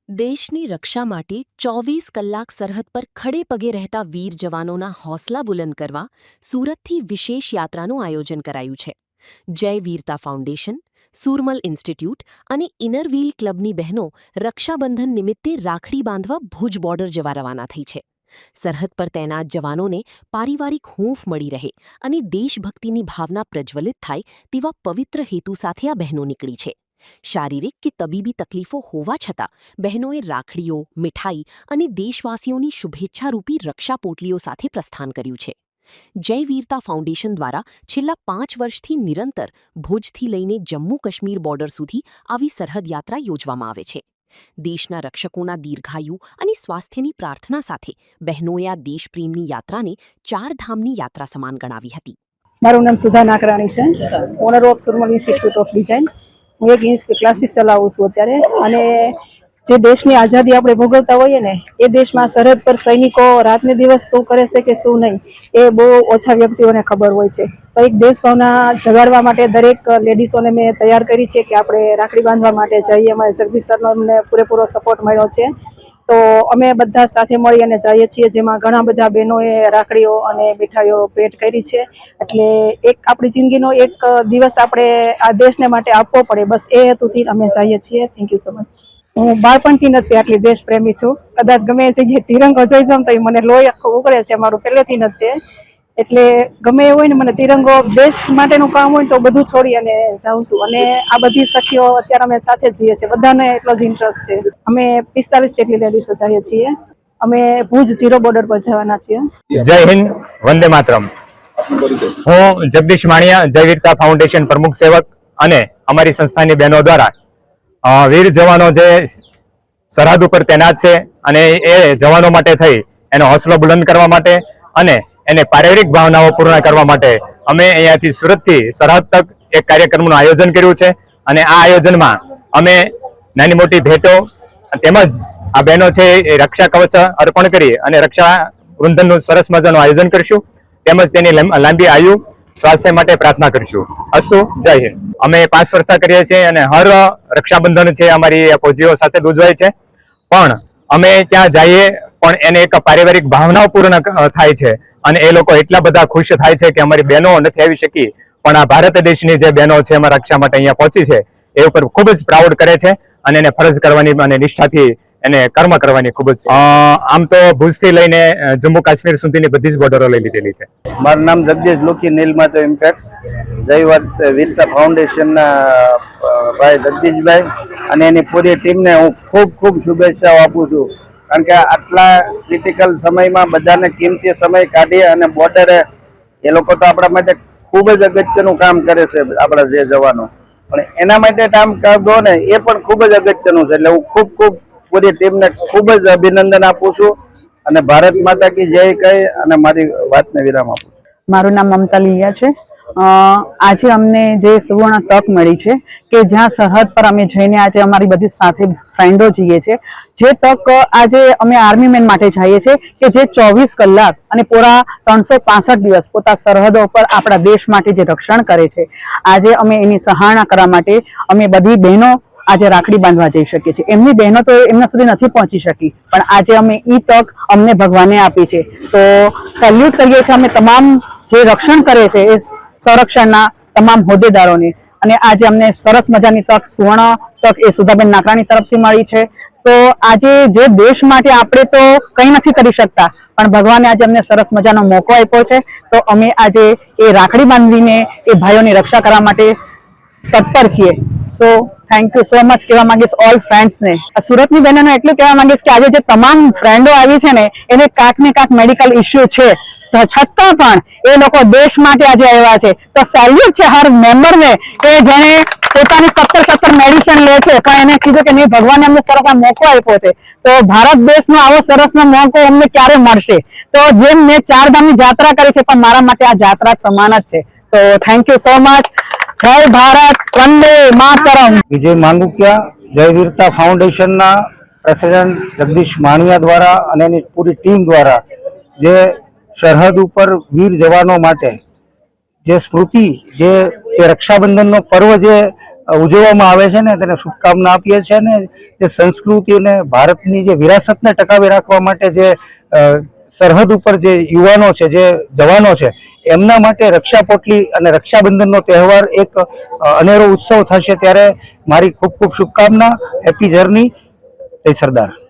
દેશની રક્ષા માટે 24 કલાક સરહદ પર ખડે પગે રહેતા વીર જવાનોના હૌસલા બુલંદ કરવા સુરતથી વિશેષ યાત્રાનું આયોજન કરાયું છે. જય વીરતા ફાઉન્ડેશન, સુરમલ ઇન્સ્ટિટ્યૂટ અને ઇનર વ્હીલ ક્લબની બહેનો રક્ષાબંધન નિમિત્તે રાખડી બાંધવા ભુજ બોર્ડર જવા રવાના થઈ છે. સરહદ પર તૈનાત જવાનોને પારિવારિક હૂંફ મળી રહે અને દેશભક્તિની ભાવના પ્રજ્વલિત થાય તેવા પવિત્ર હેતુ સાથે આ બહેનો નીકળી છે. શારીરિક કે તબીબી તકલીફો હોવા છતાં બહેનોએ રાખડીઓ, મીઠાઈ અને દેશવાસીઓની શુભેચ્છારૂપી રક્ષા પોટલીઓ સાથે પ્રસ્થાન કર્યું છે. જય વીરતા ફાઉન્ડેશન દ્વારા છેલ્લા 5 વર્ષથી નિરંતર ભુજથી લઈને જમ્મુ કાશ્મીર બોર્ડર સુધી આવી સરહદ યાત્રા યોજવામાં આવે છે. દેશના રક્ષકોના દીર્ઘાયુ અને સ્વાસ્થ્યની પ્રાર્થના સાથે બહેનોએ આ દેશપ્રેમની યાત્રાને 4 ધામની યાત્રા સમાન ગણાવી હતી. મારું નામ સુધા નાકરાણી છે, owner of Surmal Institute of Design. હું એક ક્લાસીસ ચલાવું છું અત્યારે. અને જે દેશની આઝાદી આપણે ભોગવતા હોઈએ ને, એ દેશમાં સરહદ પર સૈનિકો રાતને દિવસ શું કરે છે કે શું નહીં, એ બહુ ઓછા વ્યક્તિઓને ખબર હોય છે. તો એક દેશભાવના જગાડવા માટે દરેક લેડીઝોને મેં તૈયાર કરી છે કે આપણે રાખડી બાંધવા માટે જઈએ. અમારે જગદીશ સરનો અમને પૂરેપૂરો સપોર્ટ મળ્યો છે. તો અમે બધા સાથે મળી અને જઈએ છીએ, જેમાં ઘણા બધા બહેનોએ રાખડીઓ અને મીઠાઈઓ ભેટ કરી છે. એટલે એક આપણી જિંદગીનો એક દિવસ આપણે આ દેશને માટે આપવો પડે, બસ એ હેતુથી અમે જઈએ છીએ. Thank you so much. હું બાળપણથી નથી આટલી દેશપ્રેમી છું. કદાચ ગમે એ જગ્યાએ તિરંગો જોઈ જાઉં તો મને લોહી આખું ઉકળે છે. મારું પહેલેથી નથી. એટલે ગમે એવું હોય ને, મને તિરંગો દેશ માટેનું કામ હોય તો બધું છોડી અને જાઉં છું. અને આ બધી સખીઓ અત્યારે અમે સાથે જ જઈએ છીએ, બધાને એટલો જ ઇન્ટરેસ્ટ છે. અમે 45 જેટલી લેડીઝો જઈએ છીએ. અમે ભુજ 0 બોર્ડર પર જવાના છીએ. જય હિન્દ, વંદે માતરમ. હું જગદીશ માણિયા, જય વીરતા ફાઉન્ડેશન પ્રમુખ સેવક અને અમારી સંસ્થાની બહેનો દ્વારા વીર જવાનો જે સરહદ ઉપર તૈનાત છે અને એ જવાનો માટે થઈ એનો હૌસલો બુલંદ કરવા માટે અને એને પારિવારિક ભાવનાઓ પૂર્ણ કરવા માટે અમે અહીંયાથી સુરતથી સરહદ તક એક કાર્યક્રમનું આયોજન કર્યું છે. અને આ આયોજનમાં અમે નાની મોટી ભેટો તેમજ આ બહેનો છે એ રક્ષા કવચ અર્પણ કરી અને રક્ષા વૃંદનનું સરસ મજાનું આયોજન કરીશું. તેમજ તેની લાંબી આયુ સ્વાસ્થ્ય માટે પ્રાર્થના કરીશું. અસ્તુ, જય હિન્દ. અમે 5 વર્ષથી કરીએ છીએ અને હર રક્ષાબંધન છે અમારી ફૌજીઓ સાથે ઉજવાય છે. પણ અમે ત્યાં જઈએ પણ એને એક પારિવારિક ભાવનાઓ પૂર્ણ થાય છે અને એ લોકો એટલા બધા ખુશ થાય છે કે અમારી બહેનો નથી આવી શકી, પણ આ ભારત દેશની જે બહેનો છે અમારા રક્ષા માટે અહીંયા પહોંચી છે એ ઉપર ખૂબ જ પ્રાઉડ કરે છે અને એને ફરજ કરવાની અને નિષ્ઠાથી એને કર્મ કરવાની ખૂબ જ. આમ તો ભુજથી લઈને જમ્મુ કાશ્મીર સુધીની બધી જ બોર્ડરો લઈ લીધેલી છે. મારું નામ જગદીશ લોકી, નીલમાધવ ઇમ્પેક્ટ, જય વીરતા ફાઉન્ડેશનના ભાઈ જગદીશભાઈ અને એની પૂરી ટીમને હું ખૂબ શુભેચ્છાઓ આપું છું. કારણ કે આટલા ક્રિટિકલ સમયમાં બધાને કિંમતી સમય કાઢી અને બોર્ડરે એ લોકો તો આપણા માટે ખૂબ જ અગત્યનું કામ કરે છે, આપણા જે જવાનો. પણ એના માટે કામ કરવો ને એ પણ ખૂબ જ અગત્યનું છે. એટલે હું ખૂબ પૂરી ટીમને ખૂબ જ અભિનંદન આપું છું અને ભારત માતા કી જય કહી અને મારી વાતને વિરામ આપું છું. મારું નામ મમતા લીયા છે. આજે અમને જે સુવર્ણ તક મળી છે કે જ્યાં સરહદ પર અમે જઈને આજે અમારી બધી સાથે ફ્રેન્ડો જઈએ છીએ. જે તક આજે અમે આર્મી મેન માટે જઈએ છીએ કે જે 24 કલાક અને પૂરા 365 દિવસ પોતા સરહદો પર આપણા દેશ માટે જે રક્ષણ કરે છે, આજે અમે એની સહારણા કરવા માટે અમે બધી બહેનો આજે રાખડી બાંધવા જઈ શકીએ છીએ. એમની બહેનો તો એમના સુધી નથી પહોંચી શકી, પણ આજે અમે એ તક અમને ભગવાને આપી છે. તો સેલ્યુટ કરીએ છીએ અમે તમામ જે રક્ષણ કરે છે એ સંરક્ષણના તમામ હોદ્દેદારોને. અને આજે અમને સરસ મજાની તક, સુવર્ણ તક એ સુધાબેન નાકરાણી તરફથી મળી છે. તો આજે જે દેશ માટે આપણે તો કંઈ નથી કરી શકતા, પણ ભગવાને આજે અમને સરસ મજાનો મોકો આપ્યો છે. તો અમે આજે એ રાખડી બાંધીને એ ભાઈઓની રક્ષા કરવા માટે તત્પર છીએ. So thank you so much કહેવા માંગીશ ઓલ ફ્રેન્ડ્સને. સુરતની બહેનોને એટલું કહેવા માંગીશ કે આજે જે તમામ ફ્રેન્ડો આવી છે ને, એને કાંક ને કાંક મેડિકલ ઇસ્યુ છે, છતાં પણ એ લોકો દેશ માટે આજે આવ્યા છે. તો સેલ્યુટ છે હર મેમ્બરને કે જેને પોતાની 17 મેડિસિન લે છે, પણ એને કીધું કે નહીં, ભગવાને અમને સરસ આ મોકો આપ્યો છે. તો ભારત દેશનો આવો સરસનો મોકો અમને ક્યારે મળશે? તો જેમ મેં 4 ધામની યાત્રા કરી છે, પણ મારા માટે આ યાત્રા સમાન જ છે. તો થેન્ક યુ સો મચ. જય ભારત, વંદે માતરમ. વિજય માંગુકિયા, જય વીરતા ફાઉન્ડેશનના પ્રેસિડેન્ટ જગદીશ માણિયા દ્વારા અને એની પૂરી ટીમ દ્વારા જે સરહદ ઉપર વીર જવાનો માટે જે સ્મૃતિ, જે રક્ષાબંધનનો પર્વ જે ઉજવવામાં આવે છે ને તેને શુભકામના આપીએ છીએ ને જે સંસ્કૃતિ અને ભારતની જે વિરાસતને ટકાવી રાખવા માટે જે સરહદ ઉપર જે યુવાનો છે, જે જવાનો છે, એમના માટે રક્ષાપોટલી અને રક્ષાબંધનનો તહેવાર એક અનેરો ઉત્સવ થશે. ત્યારે મારી ખૂબ ખૂબ શુભકામના. Happy journey. જય સરદાર.